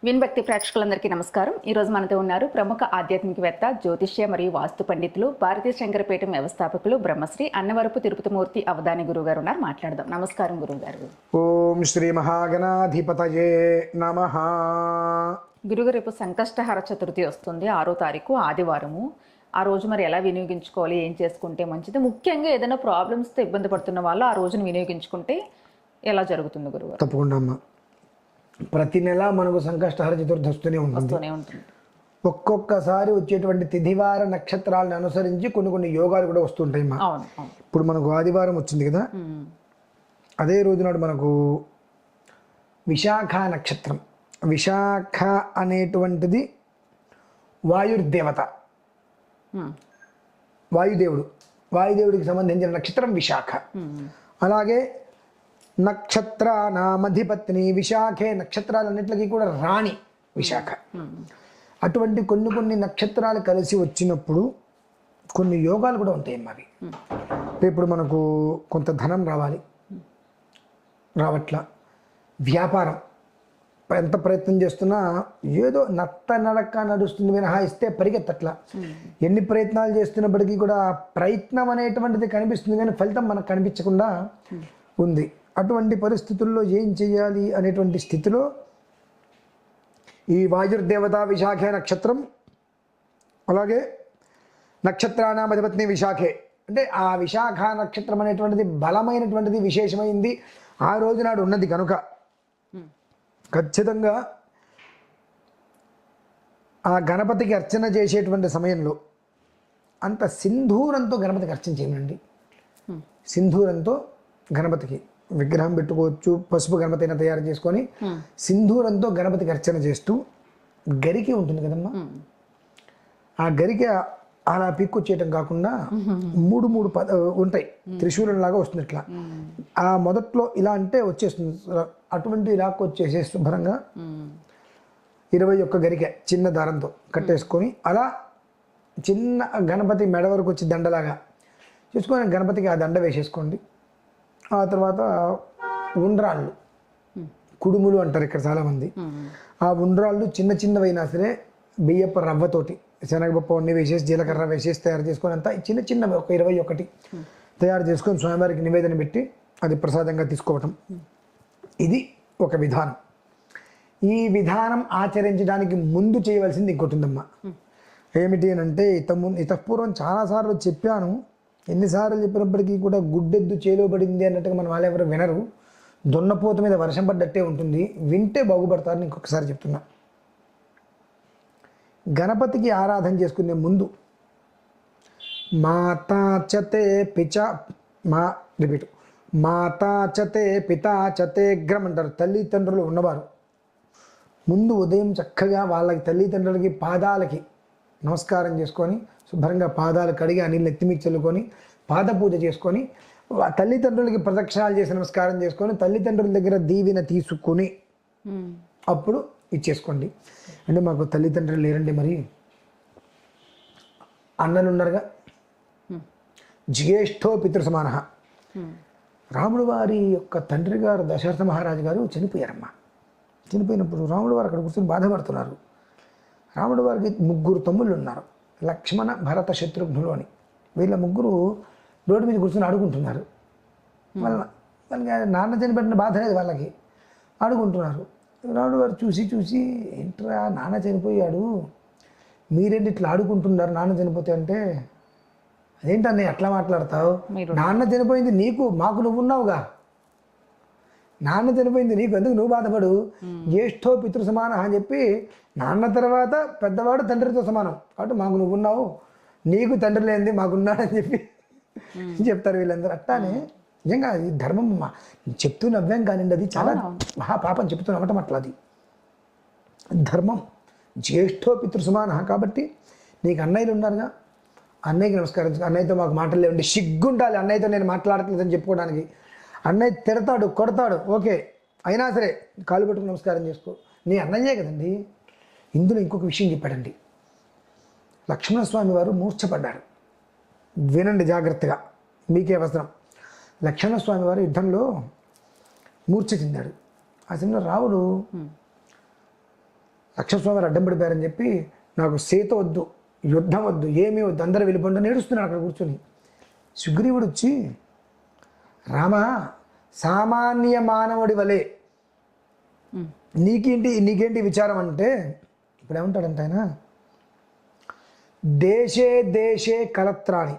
విన్భక్తి ప్రేక్షకులందరికీ నమస్కారం. ఈ రోజు మనతో ఉన్నారు ప్రముఖ ఆధ్యాత్మికవేత్త, జ్యోతిష్య మరియు వాస్తు పండితులు, భారతీయ శంకరపీఠం వ్యవస్థాపకులు బ్రహ్మశ్రీ అన్నవరపు తిరుపతిమూర్తి అవధాని గురువు గారు ఉన్నారు. మాట్లాడదాం. నమస్కారం గురువుగారు. ఓం శ్రీ మహాగణాధిపతయే నమః. గురుగారు, రేపు సంకష్టహర చతుర్థి వస్తుంది, 6వ తారీఖు ఆదివారము. ఆ రోజు మరి ఎలా వినియోగించుకోవాలి, ఏం చేసుకుంటే మంచిది? ముఖ్యంగా ఏదైనా ప్రాబ్లమ్స్తో ఇబ్బంది పడుతున్న వాళ్ళు ఆ రోజును వినియోగించుకుంటే ఎలా జరుగుతుంది గురుగారు? తప్పకుండా అమ్మ, ప్రతి నెల మనకు సంకష్టహర చతుర్థి వస్తూనే ఉంటుంది. ఒక్కొక్కసారి వచ్చేటువంటి తిథివార నక్షత్రాలను అనుసరించి కొన్ని యోగాలు కూడా వస్తుంటాయి మా. ఇప్పుడు మనకు ఆదివారం వచ్చింది కదా, అదే రోజు నాడు మనకు విశాఖ నక్షత్రం. విశాఖ అనేటువంటిది వాయుర్దేవత, వాయుదేవుడికి సంబంధించిన నక్షత్రం విశాఖ. అలాగే నక్షత్ర నామధిపత్ని విశాఖే, నక్షత్రాలన్నిటికీ కూడా రాణి విశాఖ. అటువంటి కొన్ని నక్షత్రాలు కలిసి వచ్చినప్పుడు కొన్ని యోగాలు కూడా ఉంటాయి అవి. ఇప్పుడు మనకు కొంత ధనం రావట్ల, వ్యాపారం ఎంత ప్రయత్నం చేస్తున్నా ఏదో నడక నడుస్తుంది మినహాయిస్తే పరిగెత్తట్లా. ఎన్ని ప్రయత్నాలు చేస్తున్నప్పటికీ కూడా ప్రయత్నం అనేటువంటిది కనిపిస్తుంది కానీ ఫలితం మనకు కనిపించకుండా ఉంది. అటువంటి పరిస్థితుల్లో ఏం చేయాలి అనేటువంటి స్థితిలో ఈ వాయుర్దేవత విశాఖ నక్షత్రం, అలాగే నక్షత్రానామధిపత్ని విశాఖే, అంటే ఆ విశాఖ నక్షత్రం అనేటువంటిది బలమైనటువంటిది, విశేషమైంది ఆ రోజు నాడు ఉన్నది కనుక ఖచ్చితంగా ఆ గణపతికి అర్చన చేసేటువంటి సమయంలో అంత సింధూరంతో గణపతికి అర్చన చేయండి. సింధూరంతో గణపతికి విగ్రహం పెట్టుకోవచ్చు, పసుపు గణపతి అయినా తయారు చేసుకొని సింధూరంతో గణపతికి అర్చన చేస్తూ, గరికి ఉంటుంది కదమ్మా, ఆ గరికి అలా పిక్కొచ్చేయటం కాకుండా మూడు ఉంటాయి, త్రిశూలం లాగా వస్తుంది ఇట్లా. ఆ మొదట్లో ఇలా అంటే వచ్చేస్తుంది, అటువంటి లాక్కొచ్చేసే శుభ్రంగా 21 గరిక చిన్న దారంతో కట్టేసుకొని అలా చిన్న గణపతి మెడ వరకు వచ్చి దండలాగా చేసుకొని గణపతికి ఆ దండ వేసేసుకోండి. ఆ తర్వాత ఉండ్రాళ్ళు, కుడుములు అంటారు ఇక్కడ చాలామంది. ఆ ఉండ్రాళ్ళు చిన్నవైనా సరే బియ్యపు రవ్వతోటి, శనగపప్పు అన్నీ వేసేసి జీలకర్ర వేసేసి తయారు చేసుకొని అంతా చిన్న ఒక 21 తయారు చేసుకొని స్వామివారికి నివేదన పెట్టి అది ప్రసాదంగా తీసుకోవటం. ఇది ఒక విధానం. ఈ విధానం ఆచరించడానికి ముందు చేయవలసింది ఇంకోటి ఉందమ్మా. ఏమిటి అని అంటే, ఇతపూర్వం చాలాసార్లు చెప్పాను, ఎన్నిసార్లు చెప్పినప్పటికీ కూడా గుడ్డెద్దు చేలో పడింది అన్నట్టుగా మన వాళ్ళు ఎవరు వినరు. దున్నపోత మీద వర్షం పడ్డట్టే ఉంటుంది, వింటే బాగుపడతారని ఇంకొకసారి చెప్తున్నా. గణపతికి ఆరాధన చేసుకునే ముందు మాతా చతే పితా చతేగ్రం అంటారు. తల్లిదండ్రులు ఉన్నవారు ముందు ఉదయం చక్కగా వాళ్ళకి తల్లిదండ్రులకి పాదాలకి నమస్కారం చేసుకొని శుభ్రంగా పాదాలు కడిగి ఆ నీళ్ళు ఎత్తిమీ చల్లుకొని పాద పూజ చేసుకొని తల్లిదండ్రులకి ప్రదక్షిణాలు చేసి నమస్కారం చేసుకొని తల్లిదండ్రుల దగ్గర దీవెన తీసుకుని అప్పుడు ఇచ్చేసుకోండి. అంటే మాకు తల్లిదండ్రులు లేరండి, మరి అన్నలు ఉన్నారుగా, జ్యేష్ఠో పితృ సమాన. రాముడు వారి యొక్క తండ్రి గారు దశరథ మహారాజు గారు చనిపోయారమ్మా. చనిపోయినప్పుడు రాముడు వారు అక్కడ కూర్చొని బాధపడుతున్నారు. రాముడు వారికి 3 తమ్ముళ్ళు ఉన్నారు, లక్ష్మణ భరత శత్రుఘ్నులు అని. వీళ్ళ 3 రోడ్డు మీద కూర్చొని ఆడుకుంటున్నారు. వాళ్ళకి నాన్న చనిపోయిన బాధ లేదు, వాళ్ళకి ఆడుకుంటున్నారు. రాముడు వారు చూసి ఏంట్రా నాన్న చనిపోయాడు, మీరేంటి ఇట్లా ఆడుకుంటున్నారు నాన్న చనిపోతే అంటే, అదేంటన్నీ అట్లా మాట్లాడతావు, నాన్న చనిపోయింది నీకు, మాకు నువ్వున్నావుగా, నాన్న చనిపోయింది నీకు, ఎందుకు నువ్వు బాధపడు, జ్యేష్ఠో పితృ సమాన అని చెప్పి నాన్న తర్వాత పెద్దవాడు తండ్రితో సమానం కాబట్టి మాకు నువ్వున్నావు, నీకు తండ్రి లేనిది మాకున్నాడని చెప్పి చెప్తారు వీళ్ళందరూ. అట్లానే నిజంగా అది ధర్మం అమ్మా. చెప్తూ నవ్వాం కానివ్వండి, అది చాలా మహాపాపం చెప్తూ నవ్వటం, అట్లా అది ధర్మం. జ్యేష్ఠో పితృ సమాన కాబట్టి నీకు అన్నయ్యలు ఉన్నారుగా, అన్నయ్యకి నమస్కారం. అన్నయ్యతో మాకు మాటలు లేవండి, సిగ్గుండాలి అన్నయ్యతో నేను మాట్లాడట్లేదని చెప్పుకోవడానికి. అన్నయ్య తిడతాడు, కొడతాడు, ఓకే, అయినా సరే కాలు పెట్టుకుని నమస్కారం చేసుకో, నీ అన్నయ్యే కదండి. ఇందులో ఇంకొక విషయం చెప్పాడండి. లక్ష్మణస్వామి వారు మూర్ఛపడ్డారు, వినండి జాగ్రత్తగా, మీకే అవసరం. లక్ష్మణస్వామి వారు యుద్ధంలో మూర్ఛ చెందాడు. ఆ సమయంలో రాముడు లక్ష్మణస్వామి అడ్డం పడిపోయారని చెప్పి నాకు సీత వద్దు, యుద్ధం వద్దు, ఏమీ వద్దు, అందరూ వెళ్ళిపోండి అని ఏడుస్తున్నాడు అక్కడ కూర్చొని. సుగ్రీవుడు వచ్చి, రామ సామాన్య మానవుడి వలె నీకేంటి విచారం అంటే, ఇప్పుడు ఏమంటాడంట ఆయన, దేశే దేశే కలత్రాణి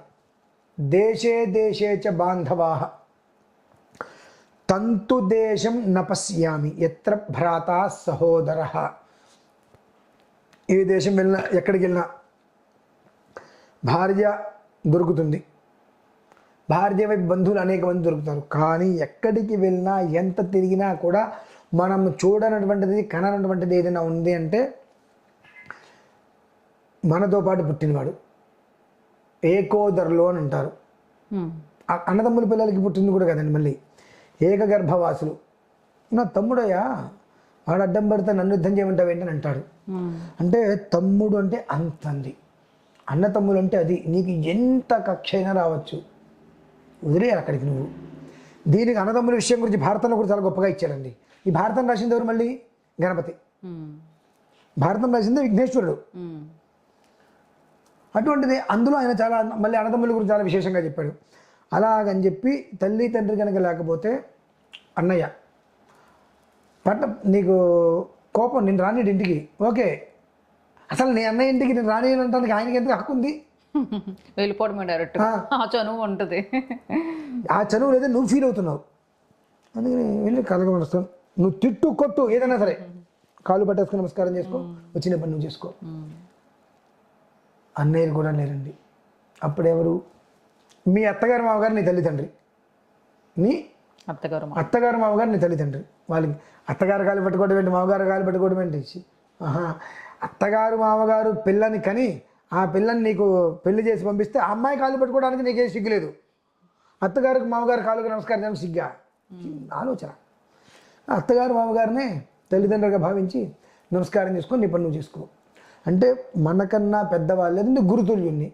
దేశే దేశే చ బాంధవాః తంతు దేశం నపశ్యామి ఎత్ర భ్రాతా సహోదరః. ఏ దేశం వెళ్ళినా ఎక్కడికి వెళ్ళినా భార్య దొరుకుతుంది, భార్య వైపు బంధువులు అనేక మంది దొరుకుతారు. కానీ ఎక్కడికి వెళ్ళినా ఎంత తిరిగినా కూడా మనం చూడనటువంటిది కననటువంటిది ఏదైనా ఉంది అంటే మనతో పాటు పుట్టినవాడు, ఏకోదరులు అని అంటారు. అన్నదమ్ముల పిల్లలకి పుట్టింది కూడా కదండి, మళ్ళీ ఏకగర్భవాసులు. నా తమ్ముడయ్యా, వాడు అడ్డం పడితే నన్ను యుద్ధం చేయమంటావు ఏంటని అంటాడు. అంటే తమ్ముడు అంటే అంతంది, అన్న తమ్ముడు అంటే అది. నీకు ఎంత కక్ష అయినా రావచ్చు, వదిలేయాలి అక్కడికి నువ్వు. దీనికి అన్నదమ్ముల విషయం గురించి భారతంలో కూడా చాలా గొప్పగా ఇచ్చాడండి. ఈ భారతం రాసింది ఎవరు? మళ్ళీ గణపతి. భారతం రాసింది విఘ్నేశ్వరుడు. అటువంటిది అందులో ఆయన చాలా మళ్ళీ అన్నదమ్ముల గురించి చాలా విశేషంగా చెప్పాడు. అలాగని చెప్పి తల్లి తండ్రి కనుక లేకపోతే అన్నయ్య నీకు కోపం, నేను రానిడు ఇంటికి, ఓకే, అసలు నీ అన్నయ్య ఇంటికి నేను రానియనంటానికి ఆయనకి ఎంత హక్కు ఉంది? వెళ్ళిపోవడమే డైరెక్ట్. చనువు ఉంటుంది, ఆ చనువు లేదా నువ్వు ఫీల్ అవుతున్నావు. అందుకని వెళ్ళి కలగమనిస్తాను, నువ్వు తిట్టు కొట్టు ఏదైనా సరే, కాళ్ళు పట్టేసుకుని నమస్కారం చేసుకో, వచ్చిన పని నువ్వు చేసుకో. అన్నయ్యలు కూడా లేరండి. అప్పుడెవరు? మీ అత్తగారు మామగారు నీ తల్లిదండ్రి, నీ అత్తగారు మామగారు నీ తల్లిదండ్రి. వాళ్ళకి అత్తగారు కాలు పట్టుకోవడం ఏంటి, మామగారు కాలు పట్టుకోవడం ఏంటి? అత్తగారు మామగారు పిల్లని కని ఆ పిల్లని నీకు పెళ్లి చేసి పంపిస్తే ఆ అమ్మాయి కాలు పట్టుకోవడానికి నీకేం సిగ్గులేదు. అత్తగారికి మామగారు కాలుగా నమస్కారం చేయడం సిగ్గా? ఆలోచన. అత్తగారు మామగారినే తల్లిదండ్రులుగా భావించి నమస్కారం చేసుకొని నీ పని నువ్వు చేసుకో. అంటే మనకన్నా పెద్దవాళ్ళు, లేదంటే గురుతుల్యుణ్ణి,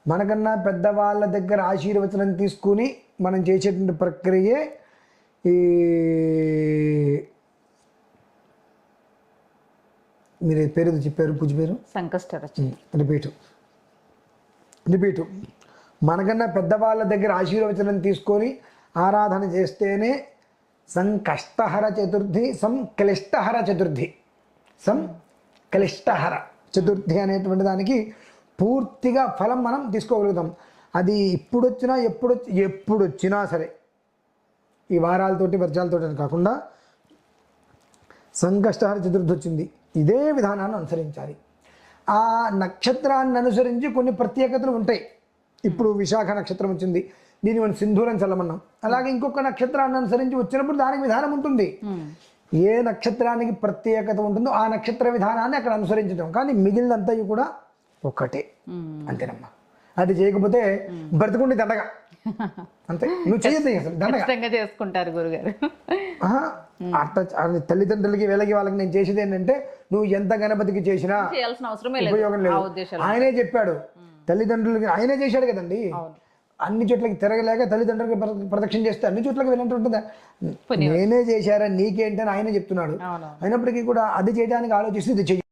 మనకన్నా పెద్దవాళ్ళ దగ్గర ఆశీర్వచనం తీసుకుని మనం చేసేటువంటి ప్రక్రియే ఈ మీరు పేరు చెప్పారు, పూజ పేరు రిపీటు. మనకన్నా పెద్దవాళ్ళ దగ్గర ఆశీర్వచనం తీసుకొని ఆరాధన చేస్తేనే సంకష్టహర చతుర్థి, సంక్లిష్టహర చతుర్థి అనేటువంటి దానికి పూర్తిగా ఫలం మనం తీసుకోగలుగుతాం. అది ఎప్పుడొచ్చినా సరే, ఈ వారాలతోటి వర్షాలతోటి కాకుండా సంకష్టహర చతుర్థి వచ్చింది, ఇదే విధానాన్ని అనుసరించాలి. ఆ నక్షత్రాన్ని అనుసరించి కొన్ని ప్రత్యేకతలు ఉంటాయి. ఇప్పుడు విశాఖ నక్షత్రం వచ్చింది, దీన్ని మనం సింధూరం చల్లమన్నాం. అలాగే ఇంకొక నక్షత్రాన్ని అనుసరించి వచ్చినప్పుడు దానికి విధానం ఉంటుంది. ఏ నక్షత్రానికి ప్రత్యేకత ఉంటుందో ఆ నక్షత్ర విధానాన్ని అక్కడ అనుసరించడం. కానీ మిగిలినంతా కూడా ఒక్కటే, అంతేనమ్మా. అది చేయకపోతే బ్రతుకుండి దండగా, అంతే. నువ్వు చేయొద్దు అసలు, దండగా చేసుకుంటారు గురుగారు. తల్లిదండ్రులకి వీళ్ళకి వాళ్ళకి నేను చేసేది ఏంటంటే, నువ్వు ఎంత గణపతికి చేసినా ఉపయోగం లేదు. ఆయనే చెప్పాడు, తల్లిదండ్రులకి ఆయనే చేశాడు కదండి. అన్ని చోట్లకి తిరగలేక తల్లిదండ్రులకి ప్రదక్షిణ చేస్తే అన్ని చోట్లకి వెళ్ళినట్టు ఉంటుందా? నేనే చేశారా నీకేంటని ఆయనే చెప్తున్నాడు. అయినప్పటికీ కూడా అది చేయడానికి ఆలోచిస్తే ఇది చెయ్యి.